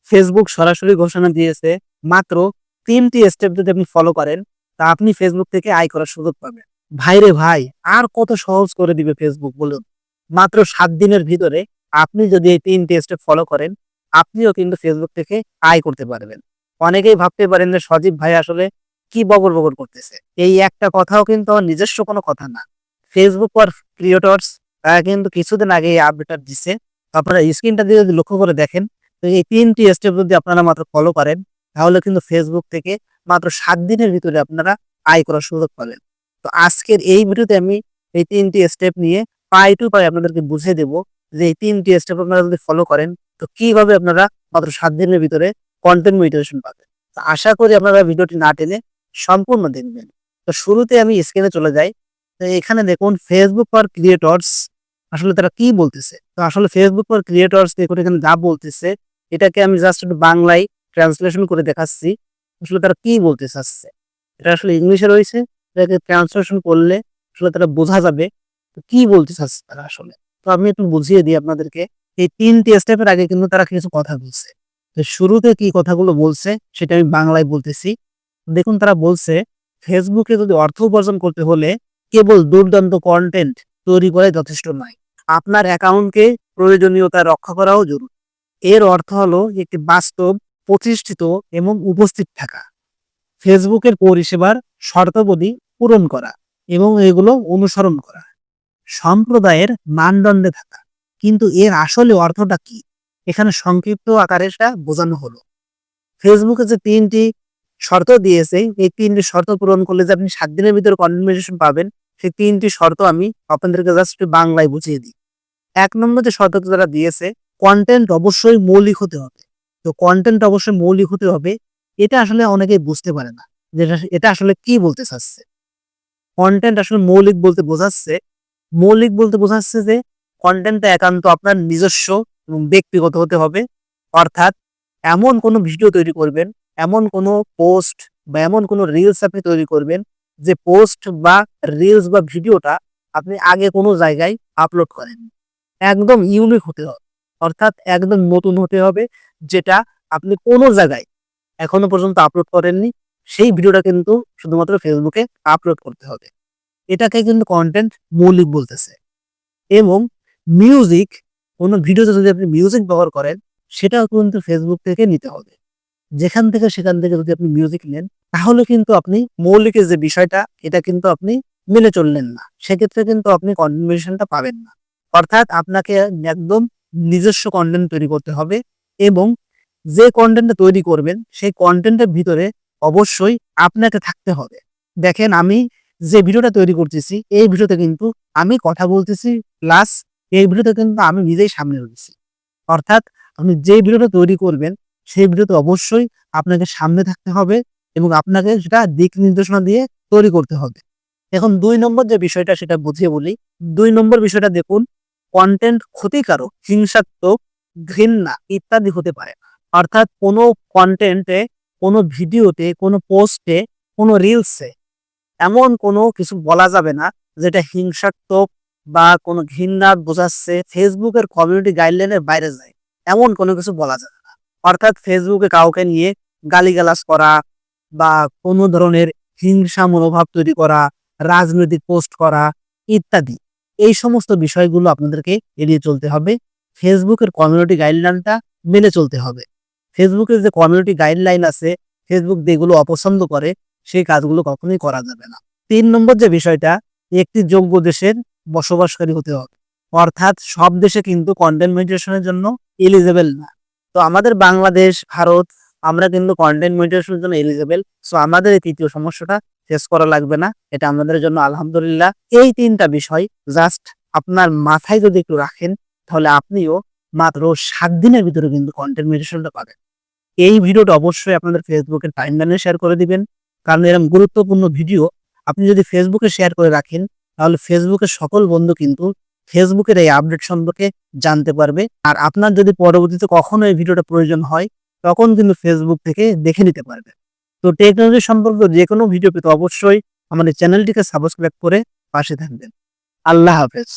Facebook সরাসরি ঘোষণা দিয়েছে মাত্র ৩টি স্টেপ যদি আপনি ফলো করেন তা আপনি ফেসবুক থেকে আয় করার সুযোগ পাবেন। ভাইরে ভাই, আর কত সহজ করে দিবে ফেসবুক বলুন? মাত্র ৭ দিনের ভিতরে আপনি যদি এই ৩টি স্টেপ ফলো করেন, আপনিও কিন্তু ফেসবুক থেকে আয় করতে পারবেন। অনেকেই ভাবতে পারেন যে সজীব ভাই আসলে কি বগর, বগর করতেছে। এই একটা কথাও কিন্তু আমার নিজস্ব কোনো কথা না। ফেসবুক ফর ক্রিয়েটরস তারা কিন্তু কিছুদিন আগে এই আপডেটটা দিছে। তো আপনারা স্ক্রিনটা দিয়ে যদি লক্ষ্য করে দেখেন, তো এই ৩টি স্টেপ যদি আপনারা মাত্র ফলো করেন, তাহলে কিন্তু ফেসবুক থেকে মাত্র ৭ দিনের ভিতরে আপনারা আয় করার সুযোগ পাবেন। তো আজকের এই ভিডিওতে আমি এই ৩টি স্টেপ নিয়ে পাই টু পাই আপনাদেরকে বুঝিয়ে দেব যে এই ৩টি স্টেপ আপনারা যদি ফলো করেন, তো কিভাবে আপনারা মাত্র ৭ দিনের ভিতরে কনটেন্ট মনিটাইজেশন পাবেন। তো আশা করি আপনারা ভিডিওটি না টেনে সম্পূর্ণ দেখবেন। তো শুরুতে আমি স্ক্রিনে চলে যাই। তো এখানে দেখুন ফেসবুক ফর ক্রিয়েটরস আসলে তারা কি বলতেছে। তো আসলে ফেসবুক ফর ক্রিয়েটরস দেখুন এখানে যা বলতেছে, এটাকে আমি জাস্ট একটু বাংলায় ট্রান্সলেশন করে দেখাচ্ছি। আসলে তারা কি বলতে চাচ্ছে। এটা আসলে ইংলিশে রয়েছে, এটাকে ট্রান্সলেশন করলে আসলে তারা বোঝা যাবে কি বলতে চাচ্ছে তারা আসলে। তো আমি একটু বুঝিয়ে দিই আপনাদেরকে। এই ৩টি স্টেপের আগে কিন্তু তারা কিছু কথা বলছে। তো শুরুতে কি কথাগুলো বলছে সেটা আমি বাংলায় বলতেছি। দেখুন তারা বলছে, ফেসবুকে যদি অর্থ উপার্জন করতে হলে কেবল দুর্দান্ত কনটেন্ট তৈরি করাই যথেষ্ট নয়। আপনার অ্যাকাউন্টকে প্রয়োজনীয়তা রক্ষা করাও জরুরি। এর অর্থ হলো একটি বাস্তব, প্রতিষ্ঠিত এবং উপস্থিত থাকা। ফেসবুকের পরিষেবার শর্তাবলী পূরণ করা এবং এগুলো অনুসরণ করা। সম্প্রদায়ের মানদণ্ডে থাকা। কিন্তু এর আসলে অর্থটা কি? এখানে সংক্ষিপ্ত আকারে সেটা বোঝানো হলো। ফেসবুকে যে ৩টি শর্ত দিয়েছে, এই ৩টি শর্ত পূরণ করলে যে আপনি ৭ দিনের ভিতরে কনটেন্ট মনিটাইজেশন পাবেন, সেই ৩টি শর্ত আমি আপনাদেরকে জাস্ট একটু বাংলায় বুঝিয়ে দিই। ১ নম্বর যে শর্তটা তারা দিয়েছে, কনটেন্ট অবশ্যই মৌলিক হতে হবে। তো কনটেন্ট অবশ্যই মৌলিক হতে হবে। এটা আসলে অনেকেই বুঝতে পারে না যে এটা আসলে কি বলতে চাচ্ছে। কনটেন্ট আসলে মৌলিক বলতে বোঝাচ্ছে যে কনটেন্টটা একান্ত আপনার নিজস্ব এবং ব্যক্তিগত হতে হবে। অর্থাৎ এমন কোনো ভিডিও তৈরি করবেন, এমন কোনো পোস্ট বা এমন কোনো রিলস আপনি তৈরি করবেন, যে পোস্ট বা রিলস বা ভিডিওটা আপনি আগে কোনো জায়গায় আপলোড করেন। একদম ইউনিক হতে হবে। অর্থাৎ একদম নতুন হতে হবে, যেটা আপনি কোনো জায়গায় এখনো পর্যন্ত আপলোড করেননি। সেই ভিডিওটা কিন্তু শুধুমাত্র ফেসবুকে আপলোড করতে হবে। এটাকে কিন্তু কনটেন্ট মৌলিক বলতেছে। এবং মিউজিক, কোনো ভিডিওতে যদি আপনি মিউজিক ব্যবহার করেন, সেটাও কিন্তু ফেসবুক থেকে নিতে হবে। যেখান থেকে সেখান থেকে যদি আপনি মিউজিক নেন, তাহলে কিন্তু আপনি মৌলিকের যে বিষয়টা, এটা কিন্তু আপনি মেনে চললেন না। সেক্ষেত্রে কিন্তু আপনি কনটেন্ট মনিটাইজেশনটা পাবেন না। অর্থাৎ আপনাকে একদম নিজস্ব কনটেন্ট তৈরি করতে হবে এবং যে কনটেন্টটা তৈরি করবেন, সেই কনটেন্টের ভিতরে অবশ্যই আপনাকে থাকতে হবে। দেখেন আমি যে ভিডিওটা তৈরি করতেছি, এই ভিডিওতে কিন্তু আমি কথা বলতেছি, প্লাস এই ভিডিওতে কিন্তু আমি নিজেই সামনে রয়েছি। অর্থাৎ আপনি যে ভিডিওটা তৈরি করবেন, সেই ভিডিওতে অবশ্যই আপনাকে সামনে থাকতে হবে এবং আপনাকে সেটা দিক নির্দেশনা দিয়ে তৈরি করতে হবে। এখন ২ নম্বর যে বিষয়টা সেটা বুঝিয়ে বলি। ২ নম্বর বিষয়টা দেখুন, কনটেন্ট ক্ষতিকারক, হিংসাত্মক, ঘৃণা ইত্যাদি হতে পারে। অর্থাৎ কোনো কনটেন্টে, কোনো ভিডিওতে, কোনো পোস্টে, কোনো রিলসে এমন কোনো কিছু বলা যাবে না যেটা হিংসাত্মক বা কোনো ঘৃণা বোঝাচ্ছে, ফেসবুকের কমিউনিটি গাইডলাইনের বাইরে যায়। এমন কোনো কিছু বলা যাবে না। অর্থাৎ ফেসবুকে কাউকে নিয়ে গালিগালাজ করা বা কোনো ধরনের হিংসা মনোভাব তৈরি করা, রাজনৈতিক পোস্ট করা ইত্যাদি। এই সমস্ত বিষয়গুলো আপনাদেরকে এড়িয়ে চলতে হবে। ফেসবুকের কমিউনিটি গাইডলাইনটা মেনে চলতে হবে। ফেসবুকের যে কমিউনিটি গাইডলাইন আছে, ফেসবুক যেগুলো অপছন্দ করে, সেই কাজগুলো কখনোই করা যাবে না। ৩ নম্বর যে বিষয়টা, একটি যোগ্য দেশের বসবাসকারী হতে হবে। অর্থাৎ সব দেশে কিন্তু কনটেন্ট মনিটাইজেশনের জন্য এলিজেবল না। তো আমাদের বাংলাদেশ, ভারত, আমরা কিন্তু কনটেন্ট মনিটাইজেশনের জন্য এলিজেবল। সো আমাদের এই ৩য় সমস্যাটা ফেস করা লাগবে না। এটা আমাদের জন্য আলহামদুলিল্লাহ। এই ৩টা বিষয় জাস্ট আপনার মাথায় যদি একটু রাখেন, তাহলে আপনিও মাত্র ৭ দিনের ভিতরে কিন্তু কনটেন্ট মনিটাইজেশনটা পাবেন। এই ভিডিওটা অবশ্যই আপনাদের ফেসবুকের টাইমলাইনে শেয়ার করে দিবেন। কারণ এরকম গুরুত্বপূর্ণ ভিডিও আপনি যদি ফেসবুকে শেয়ার করে রাখেন, তাহলে ফেসবুকের সকল বন্ধু কিন্তু ফেসবুকের এই আপডেট সম্পর্কে জানতে পারবে। আর আপনার যদি পরবর্তীতে কখনো এই ভিডিওটা প্রয়োজন হয়, তখন কিন্তু ফেসবুক থেকে দেখে নিতে পারবে। তো টেকনোলজি সম্পর্কে যেকোনো ভিডিও পেতে অবশ্যই আমাদের চ্যানেলটিকে সাবস্ক্রাইব করে পাশে থাকবেন। আল্লাহ হাফেজ।